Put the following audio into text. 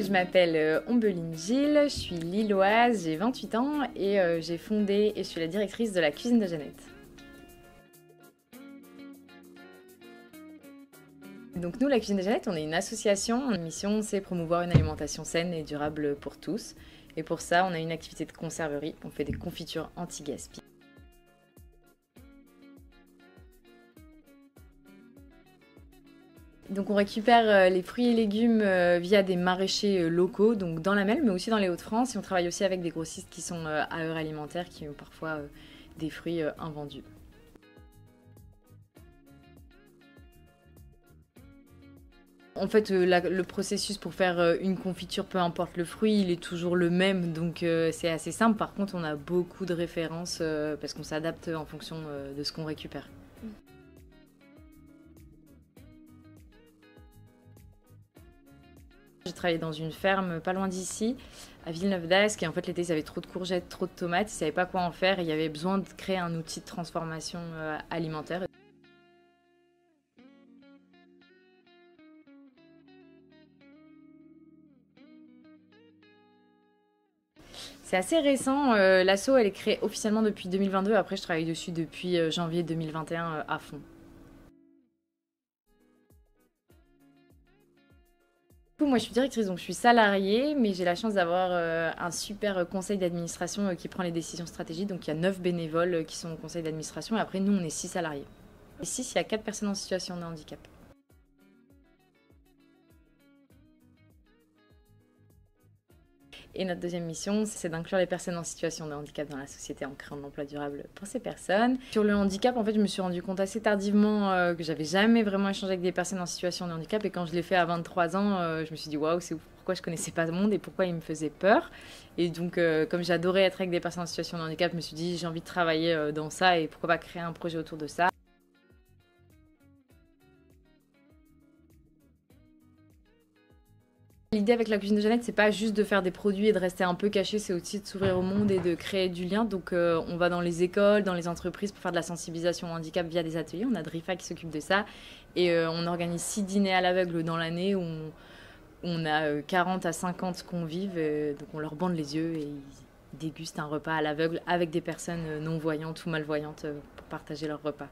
je m'appelle Ombeline Gilles, je suis lilloise, j'ai 28 ans et j'ai fondé et je suis la directrice de la cuisine de Jeannette. Donc nous, la cuisine de Jeannette, on est une association. Notre mission, c'est promouvoir une alimentation saine et durable pour tous. Et pour ça, on a une activité de conserverie. On fait des confitures anti-gaspi. Donc on récupère les fruits et légumes via des maraîchers locaux, donc dans la Melle, mais aussi dans les Hauts-de-France. Et on travaille aussi avec des grossistes qui sont à heure alimentaire, qui ont parfois des fruits invendus. En fait, le processus pour faire une confiture, peu importe le fruit, il est toujours le même, donc c'est assez simple. Par contre, on a beaucoup de références parce qu'on s'adapte en fonction de ce qu'on récupère. J'ai travaillé dans une ferme pas loin d'ici, à Villeneuve d'Ascq, et en fait l'été ils avaient trop de courgettes, trop de tomates, ils savaient pas quoi en faire, et il y avait besoin de créer un outil de transformation alimentaire. C'est assez récent, l'asso elle est créée officiellement depuis 2022, après je travaille dessus depuis janvier 2021 à fond. Moi je suis directrice, donc je suis salariée, mais j'ai la chance d'avoir un super conseil d'administration qui prend les décisions stratégiques. Donc il y a 9 bénévoles qui sont au conseil d'administration et après nous on est 6 salariés. Et 6, il y a 4 personnes en situation de handicap. Et notre deuxième mission, c'est d'inclure les personnes en situation de handicap dans la société en créant de l'emploi durable pour ces personnes. Sur le handicap, en fait, je me suis rendu compte assez tardivement que j'avais jamais vraiment échangé avec des personnes en situation de handicap. Et quand je l'ai fait à 23 ans, je me suis dit waouh, c'est ouf, pourquoi je connaissais pas ce monde et pourquoi il me faisait peur. Et donc, comme j'adorais être avec des personnes en situation de handicap, je me suis dit j'ai envie de travailler dans ça et pourquoi pas créer un projet autour de ça. L'idée avec la cuisine de Jeannette, c'est pas juste de faire des produits et de rester un peu caché, c'est aussi de s'ouvrir au monde et de créer du lien. Donc on va dans les écoles, dans les entreprises pour faire de la sensibilisation au handicap via des ateliers. On a Drifa qui s'occupe de ça. Et on organise 6 dîners à l'aveugle dans l'année où on a 40 à 50 convives. Donc on leur bande les yeux et ils dégustent un repas à l'aveugle avec des personnes non-voyantes ou malvoyantes pour partager leur repas.